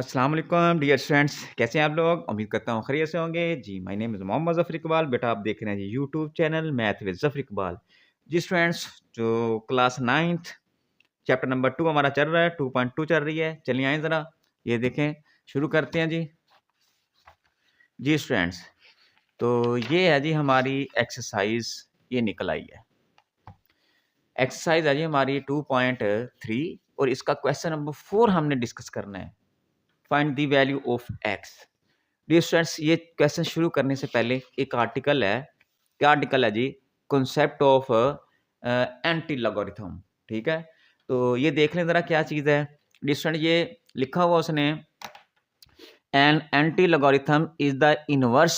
अस्सलाम वालेकुम dear students, कैसे हैं आप लोग? उम्मीद करता हूँ खैरियत से होंगे। जी, my name is Mohammad Zafar Iqbal. बेटा आप देख रहे हैं जी YouTube channel math with Zafar Iqbal. जी स्टूडेंट्स, जो क्लास 9th चैप्टर नंबर 2 हमारा चल रहा है, 2.2 चल रही है। चलिए आएँ ज़रा, ये देखें, शुरू करते हैं जी। जी स्टूडेंट्स, तो ये है जी हमारी एक्सरसाइज़, ये निकल आई है। एक्सरसाइज़ है जी हमारी 2.3 और इसका क्वेश्चन नंबर 4 हमने डिस्कस करना है। Find the value of x. Dear students, ये क्वेश्चन शुरू करने से पहले एक आर्टिकल है। क्या आर्टिकल है जी? Concept of anti logarithm. ठीक है, तो ये देख लें जरा क्या चीज़ है। डियर स्टूडेंट, ये लिखा हुआ उसने, N anti logarithm is the inverse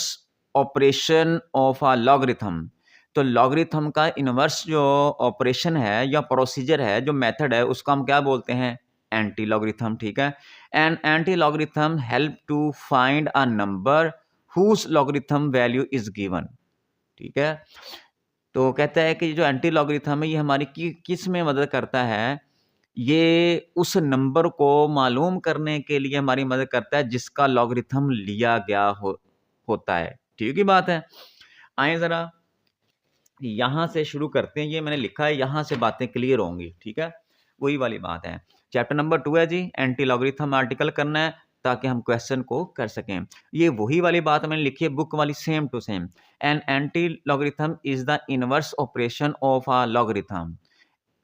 operation of a logarithm. तो लॉगरिथम का इनवर्स जो ऑपरेशन है या प्रोसीजर है, जो मेथड है, उसको हम क्या बोलते हैं? Anti logarithm. ठीक है, an anti logarithm help to find a number whose logarithm value is given. ठीक है, तो कहता है कि जो एंटी लॉगरिथम है ये हमारी किस में मदद करता है? ये उस नंबर को मालूम करने के लिए हमारी मदद करता है जिसका लॉगरिथम लिया गया होता है। ठीक ही बात है। आइए ज़रा यहाँ से शुरू करते हैं। ये मैंने लिखा है, यहाँ से बातें क्लियर होंगी। ठीक है, वही वाली बात है। चैप्टर नंबर 2 है जी, एंटी लॉगरिथम आर्टिकल करना है ताकि हम क्वेश्चन को कर सकें। ये वही वाली बात मैंने लिखी है, बुक वाली, same to same. An anti logarithm is the inverse operation of a logarithm.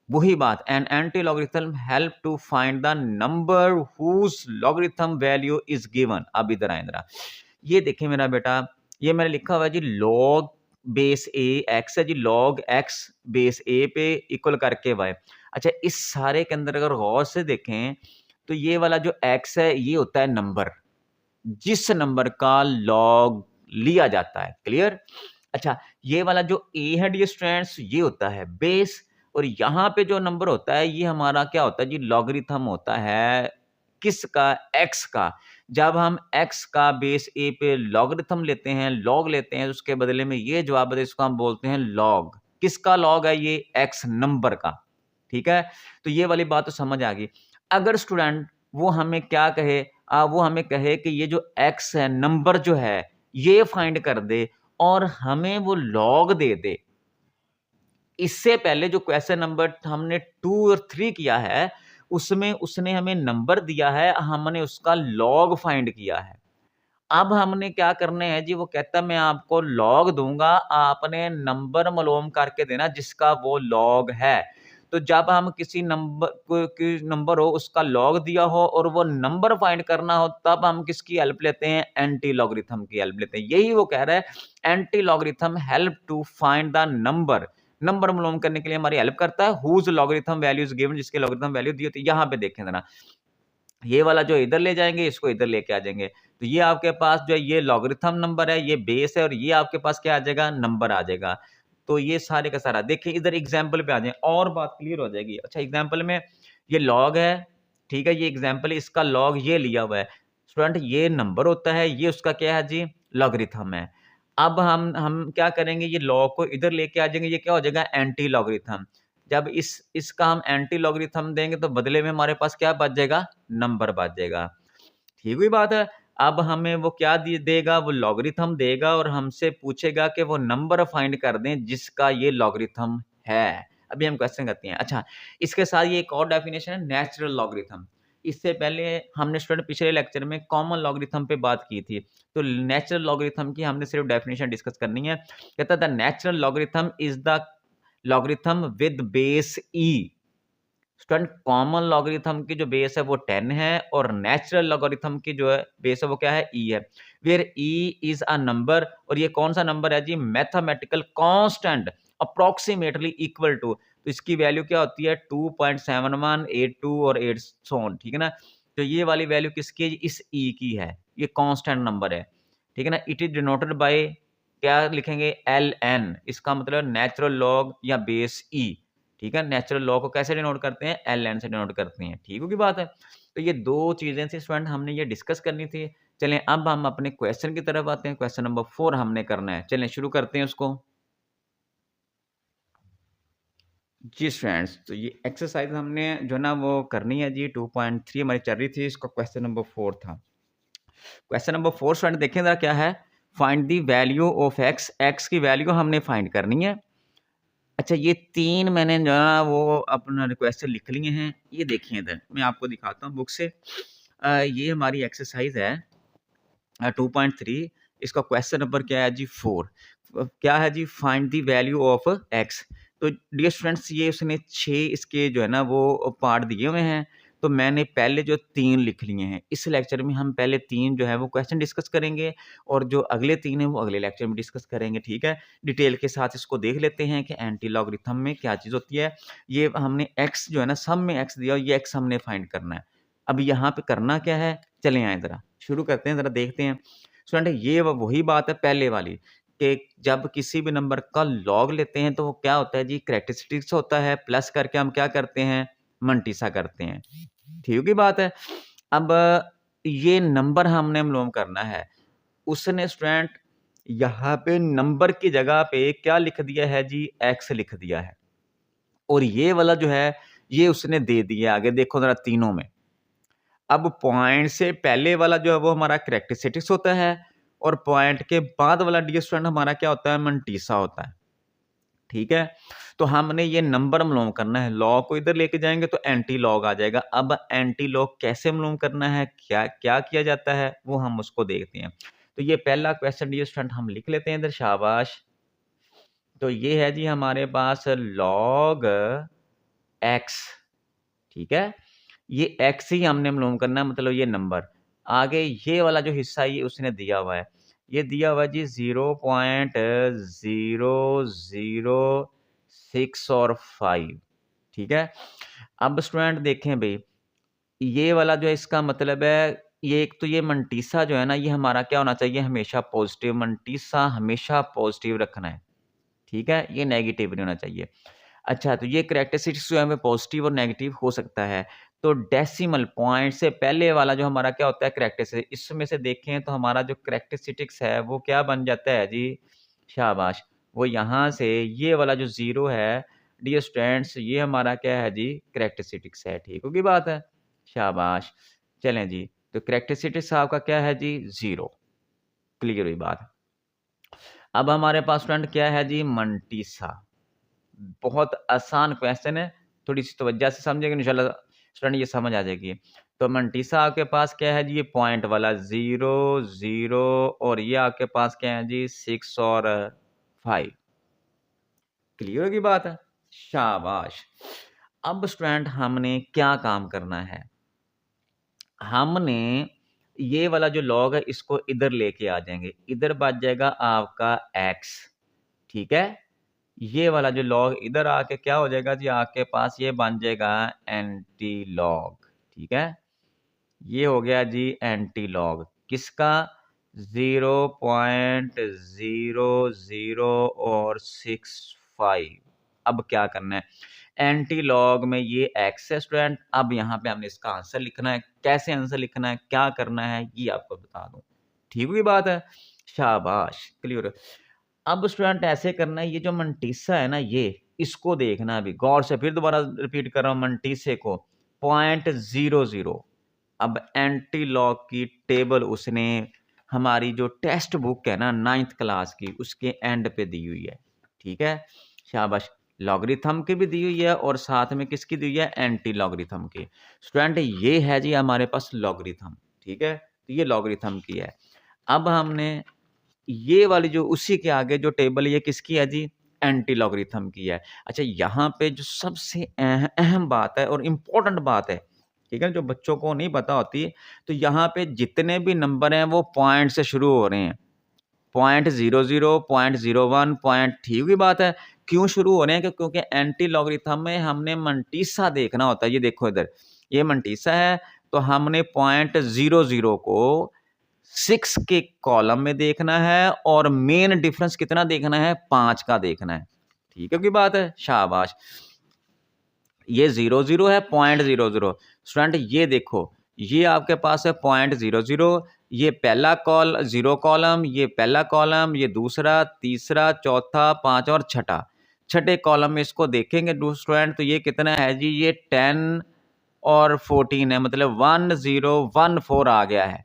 वही बात, an anti logarithm help to find the number whose logarithm value is given. अब इधर आए जरा, ये देखें मेरा बेटा, ये मैंने लिखा हुआ है जी लॉग बेस ए एक्स है जी, लॉग एक्स बेस ए पे इक्वल करके वाई। अच्छा, इस सारे के अंदर अगर गौर से देखें तो ये वाला जो एक्स है ये होता है नंबर, जिस नंबर का लॉग लिया जाता है। क्लियर? अच्छा, ये वाला जो ए है डियर स्टूडेंट्स, ये होता है बेस, और यहाँ पे जो नंबर होता है ये हमारा क्या होता है जी? लॉगरिथम होता है किसका? एक्स का। जब हम एक्स का बेस ए पे लॉगरिथम लेते हैं, लॉग लेते हैं, उसके बदले में ये जवाब है, इसको हम बोलते हैं लॉग। किसका लॉग है ये? एक्स नंबर का। ठीक है, तो ये वाली बात तो समझ आ गई। अगर स्टूडेंट वो हमें क्या कहे, वो हमें कहे कि ये जो एक्स है, नंबर जो है, ये फाइंड कर दे और हमें वो लॉग दे दे। इससे पहले जो क्वेश्चन नंबर हमने 2 और 3 किया है, उसमें उसने हमें नंबर दिया है, हमने उसका लॉग फाइंड किया है। अब हमने क्या करने हैं जी? वो कहता है मैं आपको लॉग दूँगा, आपने नंबर मालूम करके देना जिसका वो लॉग है। तो जब हम किसी नंबर कोई नंबर हो, उसका लॉग दिया हो और वो नंबर फाइंड करना हो, तब हम किसकी हेल्प लेते हैं? एंटी लॉगरिथम की हेल्प लेते हैं। यही वो कह रहा है, anti logarithm help to find the number. Number मालूम करने के लिए हमारी हेल्प करता है, whose logarithm value is given, जिसके लॉगरिथम वैल्यू दी होती है। यहाँ पे देखें ज़रा, ये वाला जो इधर ले जाएँगे, इसको इधर लेके आ जाएँगे। तो ये आपके पास जो है ये लॉगरिथम नंबर है, ये बेस है, और ये आपके पास क्या आ जाएगा? नंबर आ जाएगा। तो ये सारे का सारा देखिए, इधर एग्ज़ाम्पल पे आ जाएँ और बात क्लियर हो जाएगी। अच्छा, एग्ज़ाम्पल में ये लॉग है, ठीक है? ये एग्ज़ाम्पल है, इसका लॉग ये लिया हुआ है। स्टूडेंट, ये नंबर होता है, ये उसका क्या है जी? लॉगरिथम है। अब हम क्या करेंगे? ये लॉग को इधर लेके आ जाएँगे, ये क्या हो जाएगा? Anti logarithm. जब इसका हम एंटी लॉगरिथम देंगे तो बदले में हमारे पास क्या बच जाएगा? नंबर बच जाएगा। ठीक हुई बात है। अब हमें वो क्या देगा? वो लॉगरिथम देगा और हमसे पूछेगा कि वो नंबर फाइंड कर दें जिसका ये लॉगरिथम है। अभी हम क्वेश्चन करते हैं। अच्छा, इसके साथ ये एक और डेफिनेशन है, नेचुरल लॉगरिथम। इससे पहले हमने स्टूडेंट पिछले लेक्चर में कॉमन लॉगरिथम पे बात की थी। तो नेचुरल लॉगरिथम की हमने सिर्फ डेफिनेशन डिस्कस करनी है। कहता है the natural logarithm is the logarithm with base E. Student, common logarithm की जो बेस है वो 10 है और नेचुरल लॉगरिथम की जो है बेस है वो क्या है? ई है। Where e is a number, और ये कौन सा नंबर है जी? Mathematical constant approximately equal to. तो इसकी वैल्यू क्या होती है? 2.71, 82 और 8 सो ऑन। ठीक है ना? तो ये वाली वैल्यू किसकी है? इस ई की है। ये कांस्टेंट नंबर है। ठीक है ना? इट इज डिनोटेड बाय, क्या लिखेंगे? L N. इसका मतलब नेचुरल लॉग या बेस ई। ठीक है? नेचुरल लॉ को कैसे डिनोट करते हैं? एलएन से डिनोट करते हैं। ठीक होगी बात है? तो ये 2 चीज़ें थी स्टूडेंट, हमने ये डिस्कस करनी थी। चलें अब हम अपने क्वेश्चन की तरफ आते हैं। क्वेश्चन नंबर 4 हमने करना है। चलें शुरू करते हैं उसको। जी फ्रेंड्स, तो ये एक्सरसाइज़ हमने जो है ना वो करनी है जी 2.3 हमारी चल रही थी, इसका क्वेश्चन नंबर 4 था। क्वेश्चन नंबर 4 स्टूडेंट देखें ज़रा क्या है? Find the value of x, x की वैल्यू हमने फाइंड करनी है। अच्छा ये 3 मैंने जो है ना वो अपना रिक्वेस्ट लिख लिए हैं, ये देखिए इधर, मैं आपको दिखाता हूँ बुक से। ये हमारी एक्सरसाइज़ है 2.3 इसका क्वेश्चन नंबर क्या है जी 4 क्या है जी find the value of x. तो डियर स्टूडेंट्स ये उसने 6 इसके जो है ना वो पार्ट दिए हुए हैं। तो मैंने पहले जो 3 लिख लिए हैं, इस लेक्चर में हम पहले 3 जो है वो क्वेश्चन डिस्कस करेंगे और जो अगले 3 हैं वो अगले लेक्चर में डिस्कस करेंगे, ठीक है? डिटेल के साथ इसको देख लेते हैं कि एंटी लॉगरिथम में क्या चीज़ होती है। ये हमने एक्स जो है ना सम में एक्स दिया और ये एक्स हमने फाइंड करना है। अब यहाँ पे करना क्या है? चलें आएँ ज़रा, शुरू करते हैं, ज़रा देखते हैं। स्टूडेंट ये वही बात है पहले वाली कि जब किसी भी नंबर का लॉग लेते हैं तो वो क्या होता है जी करैक्टरिस्टिक्स होता है, प्लस करके हम क्या करते हैं? मल्टीसा करते हैं। ठीक ही बात है। अब ये नंबर हमने मालूम करना है। उसने स्टूडेंट यहाँ पे नंबर की जगह पे क्या लिख दिया है जी? एक्स लिख दिया है और ये वाला जो है, ये उसने दे दिया आगे देखो ज़रा तीनों में। अब पॉइंट से पहले वाला जो है वो हमारा करैक्टरिस्टिक्स होता है और पॉइंट के बाद वाला डियर स्टूडेंट हमारा क्या होता है? मल्टीसा होता है। ठीक है? तो हमने ये नंबर मालूम करना है, लॉग को इधर लेके जाएँगे तो एंटी लॉग आ जाएगा। अब एंटी लॉग कैसे मालूम करना है, क्या क्या किया जाता है, वो हम उसको देखते हैं। तो ये पहला क्वेश्चन डियर स्टूडेंट हम लिख लेते हैं इधर शाबाश। तो ये है जी हमारे पास लॉग एक्स, ठीक है? ये एक्स ही हमने मालूम करना है मतलब ये नंबर। आगे ये वाला जो हिस्सा है ये उसने दिया हुआ है। ये दिया हुआ है जी 0.0006 और 5 ठीक है? अब स्टूडेंट देखें भई, ये वाला जो है इसका मतलब है ये एक तो ये मंटीसा जो है ना ये हमारा क्या होना चाहिए? हमेशा पॉज़िटिव मंटीसा हमेशा पॉज़िटिव रखना है। ठीक है? ये नेगेटिव नहीं होना चाहिए। अच्छा, तो ये करैक्टरिस्टिक्स जो है हमें पॉज़िटिव और नेगेटिव हो सकता है। तो डेसिमल पॉइंट से पहले वाला जो हमारा क्या होता है करैक्टरिस्टिक इसमें से देखें तो हमारा जो करैक्टरिस्टिक्स है वो क्या बन जाता है जी? शाबाश! वो यहाँ से ये वाला जो 0 है डियर स्टूडेंट्स ये हमारा क्या है जी? करैक्टरिस्टिक्स है। ठीक हो गई बात है? शाबाश! चलें जी, तो करैक्टरिस्टिक्स आपका क्या है जी? 0 क्लियर हुई बात। अब हमारे पास स्टूडेंट क्या है जी? मंटीसा। बहुत आसान क्वेश्चन है, थोड़ी-सी तवज्जो से समझेंगे इंशाल्लाह स्टूडेंट ये समझ आ जाएगी। तो मंटीसा आपके पास क्या है जी? ये पॉइंट वाला 0, 0 और ये आपके पास क्या है जी? 6 और 5 क्लियर होगी बात? शाबाश! अब स्टूडेंट हमने क्या काम करना है? हमने ये वाला जो लॉग है इसको इधर लेके आ जाएँगे, इधर बच जाएगा आपका x ठीक है? ये वाला जो लॉग इधर आके क्या हो जाएगा जी आपके पास ये बन जाएगा एंटी लॉग, ठीक है? ये हो गया जी एंटी लॉग किसका? 0.00 और 65 अब क्या करना है? एंटी लॉग में ये एक्स है स्टूडेंट, अब यहाँ पे हमने इसका आंसर लिखना है। कैसे आंसर लिखना है, क्या करना है, ये आपको बता दूँ। ठीक हुई बात है? शाबाश! क्लियर। अब स्टूडेंट ऐसे करना है, ये जो मंटीसा है ना ये, इसको देखना है अभी गौर से फिर दोबारा रिपीट कर रहा हूँ मंटीसे को, 0.00 अब एंटी लॉग की टेबल उसने हमारी जो टेक्स्ट बुक है ना 9th क्लास की, उसके एंड पे दी हुई है। ठीक है? शाबाश! लॉगरिथम की भी दी हुई है और साथ में किसकी दी हुई है? एंटी लॉगरिथम की। स्टूडेंट ये है जी हमारे पास लॉगरिथम, ठीक है? तो ये लॉगरिथम की है। अब हमने ये वाली जो उसी के आगे जो टेबल है ये किसकी है जी? एंटी लॉगरिथम की है। अच्छा यहाँ पे जो सबसे अहम बात है और इम्पोर्टेंट बात है, ठीक है? जो बच्चों को नहीं पता होती, तो यहाँ पे जितने भी नंबर हैं वो पॉइंट से शुरू हो रहे हैं। पॉइंट 00, पॉइंट 01, पॉइंट ठीक हुई बात है। क्यों शुरू हो रहे हैं? क्योंकि एंटी लॉगरिथम में हमने मंटीसा देखना होता है। ये देखो इधर, ये मंटीसा है, तो हमने पॉइंट 00 को 6 के कॉलम में देखना है और मेन डिफरेंस कितना देखना है? 5 का देखना है। ठीक है की बात है? शाबाश! ये 00 है, पॉइंट 00 स्टूडेंट ये देखो, ये आपके पास है पॉइंट 00 ये पहला 0 कॉलम, ये पहला कॉलम, ये दूसरा, तीसरा, चौथा, 5 और छठा। छठे कॉलम में इसको देखेंगे स्टूडेंट, तो ये कितना है जी, ये 10 और 14 है, मतलब 1014 आ गया है।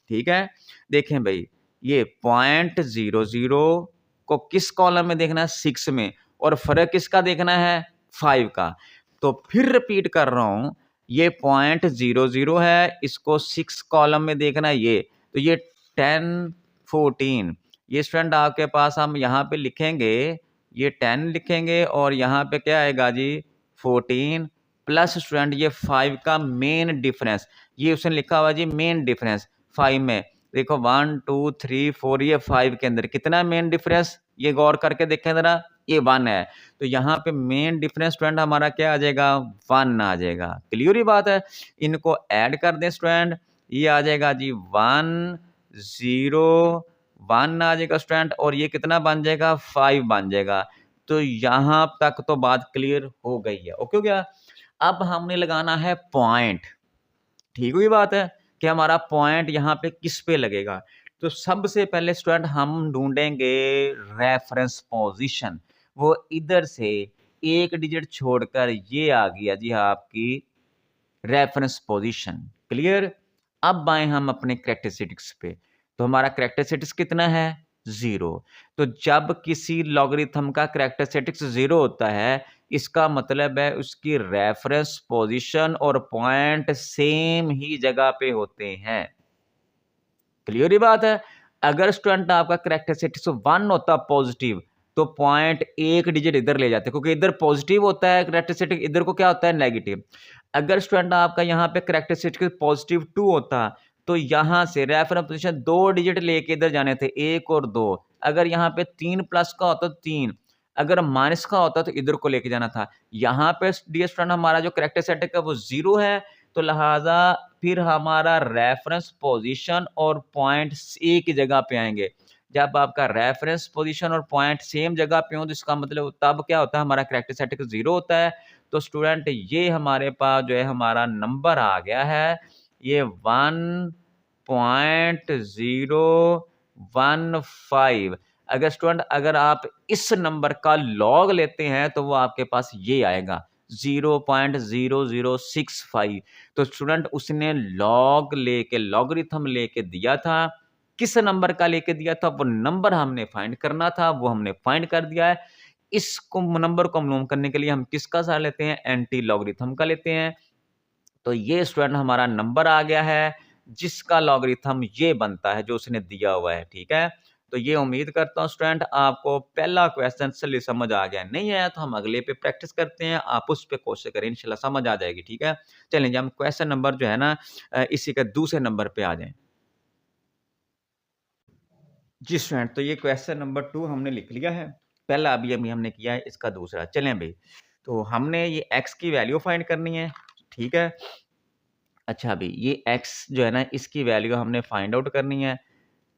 ठीक है, देखें भाई, ये 0.00 को किस कॉलम में देखना है, 6 में, और फर्क किसका देखना है, 5 का। तो फिर रिपीट कर रहा हूं, ये 0.00 है, इसको 6 कॉलम में देखना है, ये तो ये 10 14, ये स्टूडेंट आपके पास हम यहाँ पे लिखेंगे, ये 10 लिखेंगे और यहाँ पे क्या आएगा जी, 14 प्लस स्टूडेंट ये 5 का मेन डिफरेंस, ये उसने लिखा हुआ जी मेन डिफरेंस 5 में। देखो 1 2 3 4, ये 5 के अंदर कितना मेन डिफरेंस, ये गौर करके देखें जरा, ये 1 है। तो यहाँ पे मेन डिफरेंस स्टूडेंट हमारा क्या आ जाएगा, 1 आ जाएगा। क्लियर ही बात है। इनको ऐड कर दें स्टूडेंट, ये आ जाएगा जी 1 0 1 आ जाएगा स्टूडेंट, और ये कितना बन जाएगा, 5 बन जाएगा। तो यहाँ तक तो बात क्लियर हो गई है। ओके हो गया। अब हमने लगाना है पॉइंट। ठीक हुई बात है कि हमारा पॉइंट यहाँ पे किस पे लगेगा। तो सबसे पहले स्टूडेंट हम ढूंढेंगे रेफरेंस पोजीशन। वो इधर से एक डिजिट छोड़कर ये आ गया जी आपकी रेफरेंस पोजीशन। क्लियर। अब आए हम अपने कैरेक्टरिस्टिक्स पे। तो हमारा कैरेक्टरिस्टिक्स कितना है, 0। तो जब किसी लॉगरिथम का कैरेक्टरिस्टिक्स 0 होता है, इसका मतलब है उसकी रेफरेंस पोजीशन और पॉइंट सेम ही जगह पे होते हैं। क्लियर ही बात है। अगर स्टूडेंट आपका कैरेक्टरिस्टिक्स 1 होता पॉजिटिव, तो पॉइंट एक डिजिट इधर ले जाते, क्योंकि इधर पॉजिटिव होता है कैरेक्टरिस्टिक, इधर को क्या होता है, नेगेटिव। अगर स्टूडेंट आपका यहाँ पे कैरेक्टरिस्टिक पॉजिटिव 2 होता, तो यहाँ से रेफरेंस पोजीशन 2 डिजिट लेके इधर जाने थे, 1 और 2। अगर यहाँ पे 3 प्लस का होता तो 3, अगर माइनस का होता तो इधर को लेके जाना था। यहाँ पे डियर स्टूडेंट हमारा जो कैरेक्टरिस्टिक है वो 0 है, तो लिहाजा फिर हमारा रेफरेंस पोजीशन और पॉइंट एक ही जगह पे आएंगे। जब आपका रेफरेंस पोजीशन और पॉइंट सेम जगह पे हो, तो इसका मतलब तब क्या होता है, हमारा कैरेक्टरिस्टिक 0 होता है। तो स्टूडेंट ये हमारे पास जो है हमारा नंबर आ गया है, ये 1.015। अगर स्टूडेंट अगर आप इस नंबर का लॉग लेते हैं, तो वो आपके पास ये आएगा 0.0065। तो स्टूडेंट उसने लॉग लेके लॉगरिथम लेके दिया था, किस नंबर का लेके दिया था, वो नंबर हमने फाइंड करना था, वो हमने फाइंड कर दिया है। इसको नंबर को मालूम करने के लिए हम किसका सहारा लेते हैं, एंटी लॉगरिथम का लेते हैं। तो ये स्टूडेंट हमारा नंबर आ गया है, जिसका लॉगरिथम ये बनता है जो उसने दिया हुआ है। ठीक है, तो ये उम्मीद करता हूँ स्टूडेंट आपको पहला क्वेश्चन चलिए समझ आ गया। नहीं आया तो हम अगले पे प्रैक्टिस करते हैं, आप उस पे कोशिश करें, इंशाल्लाह समझ आ जाएगी। ठीक है, चलें जी हम क्वेश्चन नंबर जो है ना इसी के दूसरे नंबर पे आ जाएं। जी स्टूडेंट, तो ये क्वेश्चन नंबर 2 हमने लिख लिया है। पहला अभी हमने किया है, इसका दूसरा। चलें भई, तो हमने ये x की वैल्यू फाइंड करनी है। ठीक है। अच्छा अभी ये x जो है ना, इसकी वैल्यू हमने फाइंड आउट करनी है।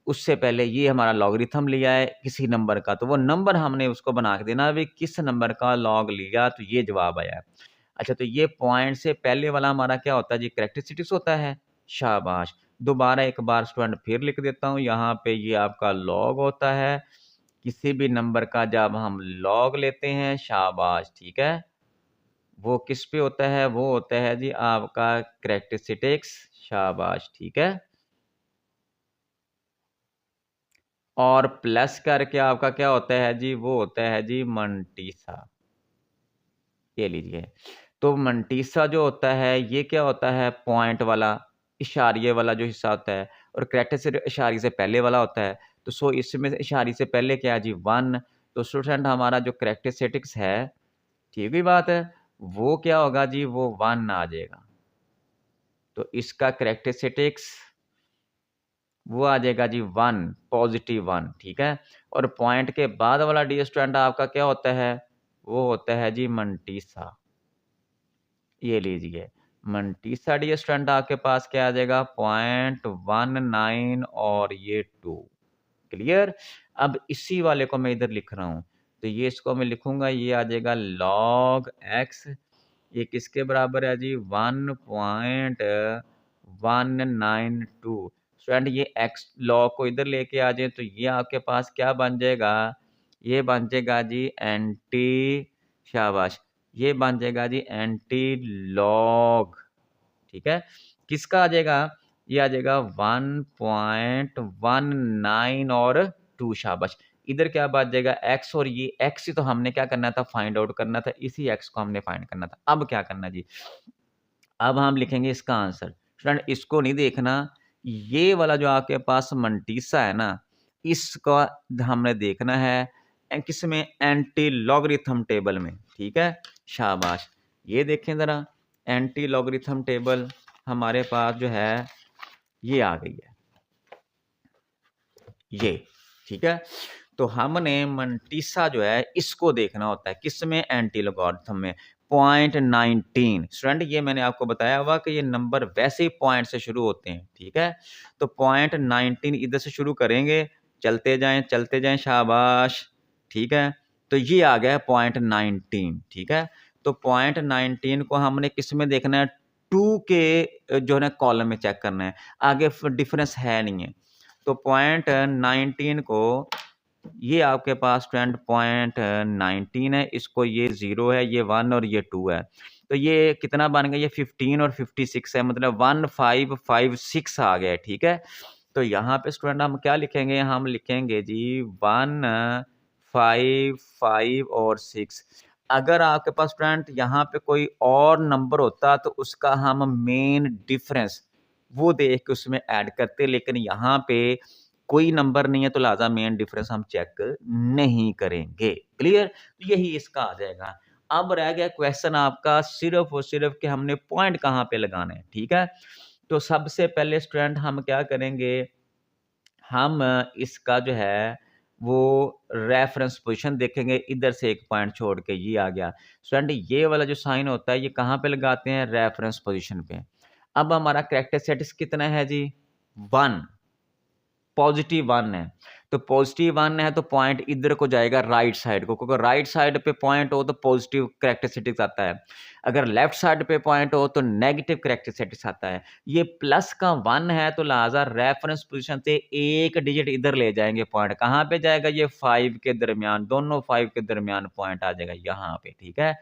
उससे पहले ये हमारा लॉगरिथम लिया है किसी नंबर का, तो वो नंबर हमने उसको बना के देना, अभी किस नंबर का लॉग लिया, तो ये जवाब आया है। अच्छा, तो ये पॉइंट से पहले वाला हमारा क्या होता है जी, कैरेक्टरिस्टिक्स होता है। शाबाश। दोबारा एक बार स्टूडेंट फिर लिख देता हूँ, यहाँ पे ये आपका लॉग होता है किसी भी नंबर का, जब हम लॉग लेते हैं। शाबाश, ठीक है। वो किस पे होता है, वो होता है जी आपका कैरेक्टरिस्टिक्स। शाबाश, ठीक है। और प्लस करके आपका क्या होता है जी, वो होता है जी मंटीसा। ये लीजिए। तो मंटीसा जो होता है, ये क्या होता है, पॉइंट वाला इशारिये वाला जो हिस्सा होता है, और कैरेक्टरिस्टिक इशारे से पहले वाला होता है। तो सो इसमें से इशारे से पहले क्या है जी, 1। तो स्टूडेंट हमारा जो कैरेक्टरिस्टिक्स है, ठीक ही बात है, वो क्या होगा जी, वो 1 आ जाएगा। तो इसका कैरेक्टरिस्टिक्स वो आ जाएगा जी 1, पॉजिटिव 1। ठीक है। और पॉइंट के बाद वाला डी स्टूडेंट आपका क्या होता है, वो होता है जी मंटीसा। ये लीजिए, मंटीसा डी स्टूडेंट आपके पास क्या आ जाएगा, 0.19 और ये 2। क्लियर। अब इसी वाले को मैं इधर लिख रहा हूँ, तो ये इसको मैं लिखूंगा, ये आ जाएगा log x। ये किसके बराबर है जी, 1.192। स्टूडेंट ये x log को इधर लेके आ जाए, तो ये आपके पास क्या बन जाएगा, ये बन जाएगा जी एंटी, शाबाश, ये बन जाएगा जी एंटी लॉग, ठीक है। किसका आ जाएगा? ये आ जाएगा 1.19 और 2, शाबाश। इधर क्या बच जाएगा? x, और ये x ही तो हमने क्या करना था? फाइंड आउट करना था, इसी x को हमने फाइंड करना था। अब क्या करना जी? अब हम लिखेंगे इसका आंसर। स्टूडेंट इसको नहीं देखना, ये वाला जो आपके पास मंटीसा है ना, इसका हमने देखना है किसमें? एंटी लॉगरिथम टेबल में, ठीक है, शाबाश। ये देखें ज़रा, एंटी लॉगरिथम टेबल हमारे पास जो है ये आ गई है, ये, ठीक है। तो हमने मंटीसा जो है इसको देखना होता है किसमें? एंटी लॉगरिथम में, 0.19। स्टूडेंट ये मैंने आपको बताया हुआ कि ये नंबर वैसे ही पॉइंट से शुरू होते हैं, ठीक है। तो 0.19 इधर से शुरू करेंगे, चलते जाएं, शाबाश, ठीक है। तो ये आ गया 0.19, ठीक है। तो 0.19 को हमने किस में देखना है? 2 के जो है ना कॉलम में चेक करना है, आगे डिफरेंस है नहीं है। तो 0.19 को, ये आपके पास स्टूडेंट 0.19 है, इसको ये 0 है, ये 1 और ये 2 है। तो ये कितना बन गया? ये 15 और 56 है, मतलब 1556 आ गया है, ठीक है। तो यहाँ पे स्टूडेंट हम क्या लिखेंगे? हम लिखेंगे जी 1, 5, 5 और 6। अगर आपके पास स्टूडेंट यहाँ पे कोई और नंबर होता तो उसका हम मेन डिफरेंस वो देख के उसमें ऐड करते, लेकिन यहाँ पे कोई नंबर नहीं है तो लिहाजा मेन डिफरेंस हम चेक नहीं करेंगे। क्लियर? तो यही इसका आ जाएगा। अब रह गया क्वेश्चन आपका सिर्फ और सिर्फ कि हमने पॉइंट कहाँ पे लगाना है, ठीक है। तो सबसे पहले स्टूडेंट हम क्या करेंगे? हम इसका जो है वो रेफरेंस पोजीशन देखेंगे, इधर से एक पॉइंट छोड़ के ये आ गया। स्टूडेंट ये वाला जो साइन होता है ये कहाँ पे लगाते हैं? रेफरेंस पोजीशन पे। अब हमारा कैरेक्टरिस्टिक्स कितना है जी? 1, पॉजिटिव 1 है। तो पॉजिटिव 1 है तो पॉइंट इधर को जाएगा राइट साइड को, क्योंकि राइट साइड पे पॉइंट हो तो पॉजिटिव कैरेक्टरिस्टिक्स आता है। अगर लेफ्ट साइड पे पॉइंट हो तो नेगेटिव कैरेक्टरिस्टिक्स आता है। ये प्लस का 1 है तो लिहाजा रेफरेंस पोजीशन से एक डिजिट इधर ले जाएंगे, पॉइंट कहाँ पे जाएगा? ये 5 के दरमियान, दोनों 5 के दरमियान पॉइंट आ जाएगा यहाँ पे, ठीक है।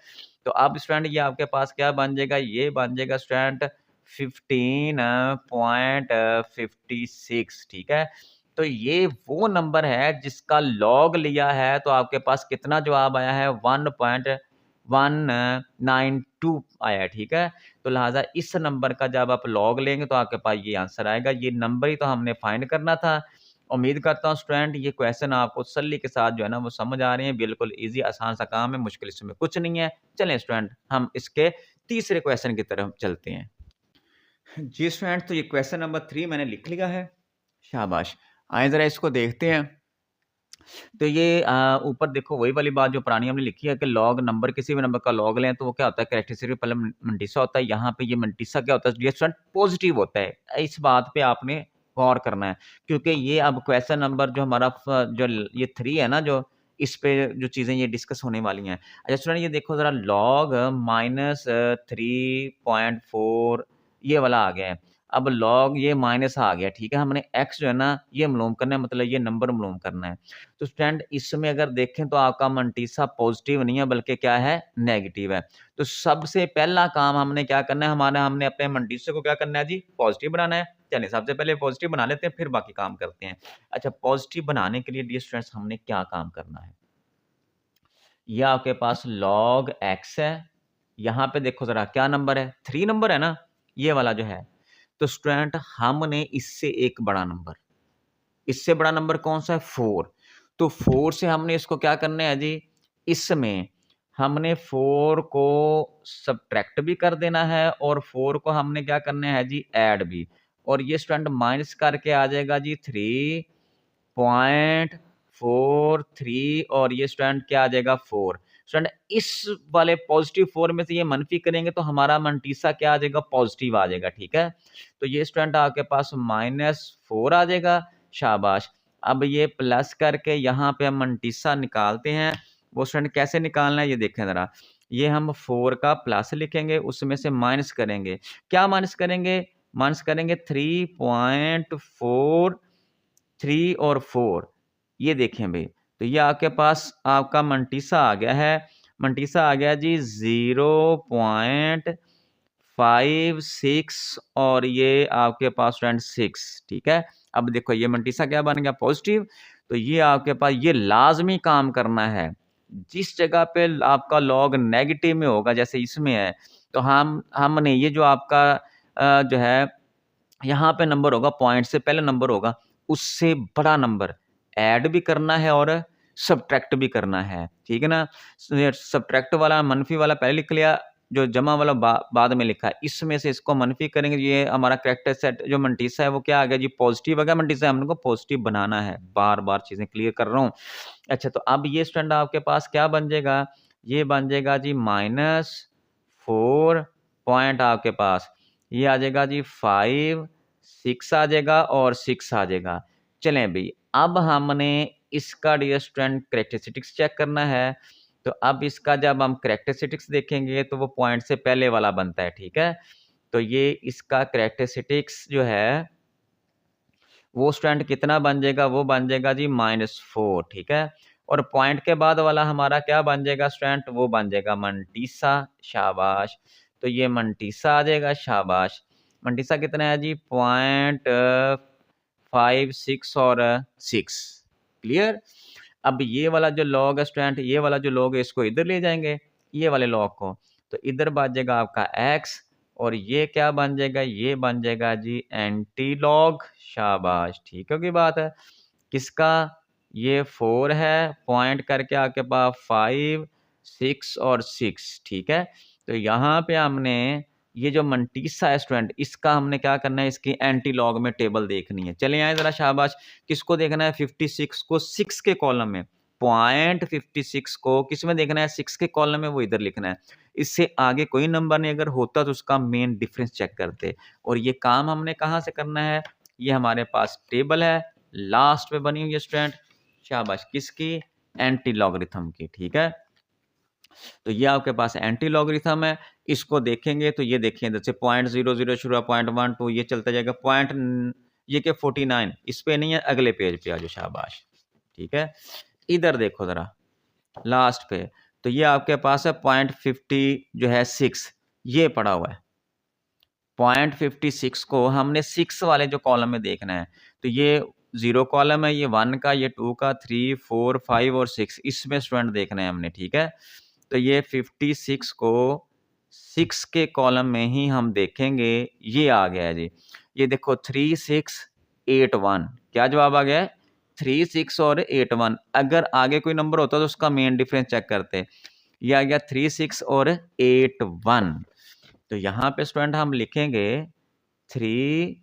तो अब स्टूडेंट ये आपके पास क्या बन जाएगा? ये बन जाएगा स्टूडेंट 15.56, ठीक है। तो ये वो नंबर है जिसका लॉग लिया है, तो आपके पास कितना जवाब आया है? 1.192 आया है, ठीक है। तो लिहाजा इस नंबर का जब आप लॉग लेंगे तो आपके पास ये आंसर आएगा। ये नंबर ही तो हमने फाइंड करना था। उम्मीद करता हूँ स्टूडेंट ये क्वेश्चन आपको तसल्ली के साथ जो है ना वो समझ आ रहे हैं। बिल्कुल ईज़ी आसान सा काम है, मुश्किल इसमें कुछ नहीं है। चलें स्टूडेंट हम इसके तीसरे क्वेश्चन की तरफ चलते हैं। जी स्टूडेंट, तो ये क्वेश्चन नंबर 3 मैंने लिख लिया है। शाबाश। आइए ज़रा इसको देखते हैं। तो ये ऊपर देखो वही वाली बात जो पुरानी हमने लिखी है कि लॉग नंबर, किसी भी नंबर का लॉग लें तो वो क्या होता है? कैरेक्टरिस्टिक पहले मंटीसा होता है। यहाँ पे ये मंटीसा क्या होता है? डियर स्टूडेंट पॉजिटिव होता है। इस बात पे आपने गौर करना है, क्योंकि ये अब क्वेश्चन नंबर जो हमारा जो ये 3 है ना, जो इस पे जो चीज़ें ये डिस्कस होने वाली हैं। अच्छा स्टूडेंट ये देखो ज़रा, लॉग -3.4 ये वाला आ गया है। अब लॉग ये माइनस आ गया, ठीक है। हमने एक्स जो है ना ये मालूम करना है, मतलब ये नंबर मालूम करना है। तो स्टूडेंट इसमें अगर देखें तो आपका मंटीसा पॉजिटिव नहीं है बल्कि क्या है? नेगेटिव है। तो सबसे पहला काम हमने क्या करना है? हमने अपने मंटीसे को क्या करना है जी? पॉजिटिव बनाना है। चलिए सबसे पहले पॉजिटिव बना लेते हैं, फिर बाकी काम करते हैं। अच्छा, पॉजिटिव बनाने के लिए डियर स्टूडेंट्स हमने क्या काम करना है? ये आपके पास लॉग एक्स है। यहाँ पे देखो ज़रा क्या नंबर है? 3 नंबर है ना? ये वाला जो है। तो स्टूडेंट हमने इससे एक बड़ा नंबर, इससे बड़ा नंबर कौन-सा है? 4। तो 4 से हमने इसको क्या करना है जी? इसमें हमने 4 को सब्ट्रैक्ट भी कर देना है और 4 को हमने क्या करना है जी? ऐड भी। और ये स्टूडेंट माइनस करके आ जाएगा जी 3.43 और ये स्टूडेंट क्या आ जाएगा? 4। स्टूडेंट इस वाले पॉजिटिव 4 में से ये मनफी करेंगे तो हमारा मंटीसा क्या आ जाएगा? पॉजिटिव आ जाएगा, ठीक है। तो ये स्टूडेंट आपके पास -4 आ जाएगा, शाबाश। अब ये प्लस करके यहाँ पे हम मंटीसा निकालते हैं। वो स्टूडेंट कैसे निकालना है ये देखें ज़रा। ये हम 4 का प्लस लिखेंगे, उसमें से माइनस करेंगे। क्या माइनस करेंगे? माइनस करेंगे 3.4, 3 और 4, ये देखें भई, तो ये आपके पास आपका मंटीसा आ गया है, मंटीसा आ गया जी 0.56 और ये आपके पास स्टूडेंट 6, ठीक है। अब देखो ये मंटीसा क्या बन गया पॉजिटिव, तो ये आपके पास ये लाजमी काम करना है। जिस जगह पे आपका लॉग नेगेटिव में होगा जैसे इसमें है, तो हमने ये जो आपका जो है यहाँ पे नंबर होगा, पॉइंट से पहले नंबर होगा, उससे बड़ा नंबर ऐड भी करना है और सब्ट्रैक्ट भी करना है, ठीक है ना। सब्ट्रैक्ट वाला मनफी वाला पहले लिख लिया, जो जमा वाला बाद में लिखा है, इसमें से इसको मनफी करेंगे, ये हमारा कैरेक्टर सेट जो मंटीसा है वो क्या आ गया जी पॉजिटिव आ गया, मंटीसा हमको पॉजिटिव बनाना है, बार बार चीजें क्लियर कर रहा हूँ। अच्छा, तो अब ये स्टूडेंट आपके पास क्या बन जाएगा, ये बन जाएगा जी -4 पॉइंट आपके पास, ये आ जाएगा जी 5, 6 आ जाएगा और 6 आ जाएगा। चलें भई, अब हमने इसका डियर स्टूडेंट कैरेक्टरिस्टिक्स चेक करना है, तो अब इसका जब हम कैरेक्टरिस्टिक्स देखेंगे तो वो पॉइंट से पहले वाला बनता है, ठीक है। तो ये इसका कैरेक्टरिस्टिक्स जो है वो स्टूडेंट कितना बन जाएगा, वो बन जाएगा जी -4, ठीक है। और पॉइंट के बाद वाला हमारा क्या बन जाएगा स्टूडेंट, वो बन जाएगा मंटीसा, शाबाश। तो ये मंटीसा आ जाएगा, शाबाश। मंटीसा कितना है जी 0.56 और 6, क्लियर। अब ये वाला जो लॉग है स्टूडेंट, ये वाला जो लॉग है इसको इधर ले जाएंगे, ये वाले लॉग को, तो इधर बन जाएगा आपका x और ये क्या बन जाएगा, ये बन जाएगा जी एंटी लॉग, शाबाश, ठीक है की बात है। किसका, ये 4 है, पॉइंट करके आपके पास 5, 6 और 6, ठीक है। तो यहाँ पे हमने ये जो मंटीसा है स्टूडेंट, इसका हमने क्या करना है, इसकी एंटी लॉग में टेबल देखनी है। चले आए जरा, शाबाश। किसको देखना है, 56 को 6 के कॉलम में, पॉइंट 56 को किस में देखना है, 6 के कॉलम में, वो इधर लिखना है। इससे आगे कोई नंबर नहीं अगर होता तो उसका मेन डिफरेंस चेक करते, और ये काम हमने कहाँ से करना है, ये हमारे पास टेबल है लास्ट में बनी हुई है स्टूडेंट, शाबाश, किसकी, एंटी लॉगरिथम की, ठीक है। तो ये आपके पास एंटी लॉगरिथम है, इसको देखेंगे तो ये देखिए जैसे 0.00 शुरू, 0.12 ये चलता जाएगा, पॉइंट ये क्या 49, इस पे नहीं है, अगले पेज पे आ जाओ, शाबाश, ठीक है। इधर देखो जरा लास्ट पे, तो ये आपके पास है 0.50 जो है 6, ये पड़ा हुआ है। 0.56 को हमने 6 वाले जो कॉलम में देखना है, तो ये 0 कॉलम है, ये 1 का, ये 2 का, 3, 4, 5 और 6, इसमें स्टूडेंट देखना है हमने, ठीक है। तो ये 56 को 6 के कॉलम में ही हम देखेंगे, ये आ गया है जी। ये देखो 3, 6, 8, 1, क्या जवाब आ गया है, 3, 6 और 8, 1। अगर आगे कोई नंबर होता तो उसका मेन डिफरेंस चेक करते, ये आ गया 3, 6 और 8, 1। तो यहाँ पे स्टूडेंट हम लिखेंगे 3,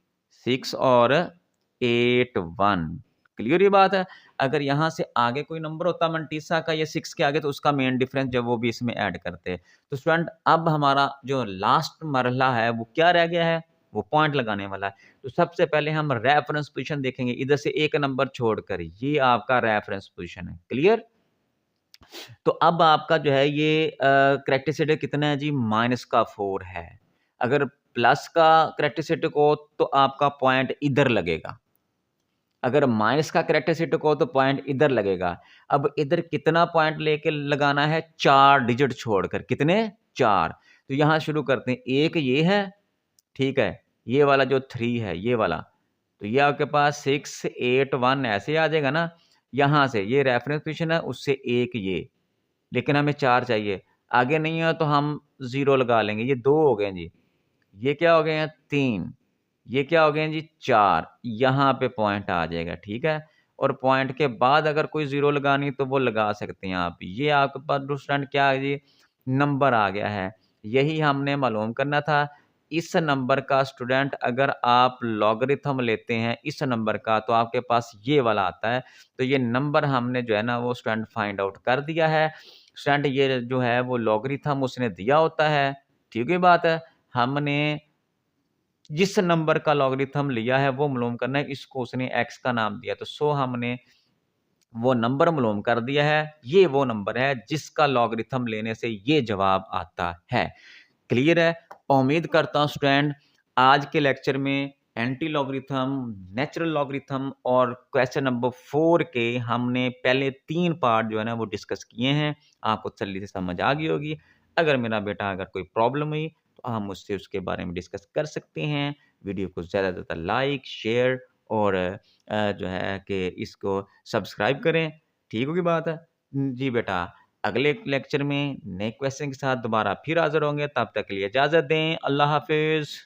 6 और 8, 1, क्लियर ये बात है। अगर यहाँ से आगे कोई नंबर होता मंटीसा का, ये 6 के आगे, तो उसका मेन डिफरेंस जब वो भी इसमें ऐड करते। तो स्टूडेंट अब हमारा जो लास्ट मरहला है वो क्या रह गया है, वो पॉइंट लगाने वाला है। तो सबसे पहले हम रेफरेंस पोजीशन देखेंगे, इधर से एक नंबर छोड़कर, ये आपका रेफरेंस पोजीशन है, क्लियर। तो अब आपका जो है ये कैरेक्टरिस्टिक कितना है जी, -4 है। अगर प्लस का कैरेक्टरिस्टिक हो तो आपका पॉइंट इधर लगेगा, अगर माइनस का कैरेक्टरिस्टिक हो तो पॉइंट इधर लगेगा। अब इधर कितना पॉइंट लेके लगाना है, 4 डिजिट छोड़कर, कितने, 4। तो यहाँ शुरू करते हैं, एक ये है, ठीक है, ये वाला जो 3 है ये वाला, तो ये आपके पास 6, 8, 1 ऐसे आ जाएगा ना। यहाँ से ये रेफरेंस पोजीशन है, उससे एक ये, लेकिन हमें 4 चाहिए, आगे नहीं है तो हम 0 लगा लेंगे, ये 2 हो गए जी। ये क्या हो गए हैं, 3, ये क्या हो गए हैं जी, 4, यहाँ पे पॉइंट आ जाएगा, ठीक है। और पॉइंट के बाद अगर कोई 0 लगानी तो वो लगा सकते हैं आप। ये आपके पास स्टूडेंट क्या है जी, नंबर आ गया है, यही हमने मालूम करना था। इस नंबर का स्टूडेंट अगर आप लॉगरिथम लेते हैं इस नंबर का, तो आपके पास ये वाला आता है। तो ये नंबर हमने जो है ना वो स्टूडेंट फाइंड आउट कर दिया है। स्टूडेंट ये जो है वो लॉगरिथम उसने दिया होता है, ठीक है बात है। हमने जिस नंबर का लॉगरिथम लिया है वो मालूम करना है, इसको उसने x का नाम दिया, तो सो हमने वो नंबर मालूम कर दिया है, ये वो नंबर है जिसका लॉगरिथम लेने से ये जवाब आता है। क्लियर है। उम्मीद करता हूँ स्टूडेंट आज के लेक्चर में एंटी लॉगरिथम, नेचुरल लॉगरिथम और क्वेश्चन नंबर 4 के हमने पहले 3 पार्ट जो है ना वो डिस्कस किए हैं। आपको जल्दी से समझ आ गई होगी। अगर मेरा बेटा अगर कोई प्रॉब्लम हुई तो हम मुझसे उसके बारे में डिस्कस कर सकते हैं। वीडियो को ज़्यादा से ज़्यादा लाइक, शेयर और जो है कि इसको सब्सक्राइब करें। ठीक होगी बात? जी बेटा, अगले लेक्चर में नए क्वेश्चन के साथ दोबारा फिर हाज़िर होंगे। तब तक के लिए इजाज़त दें। अल्लाह हाफ़िज़।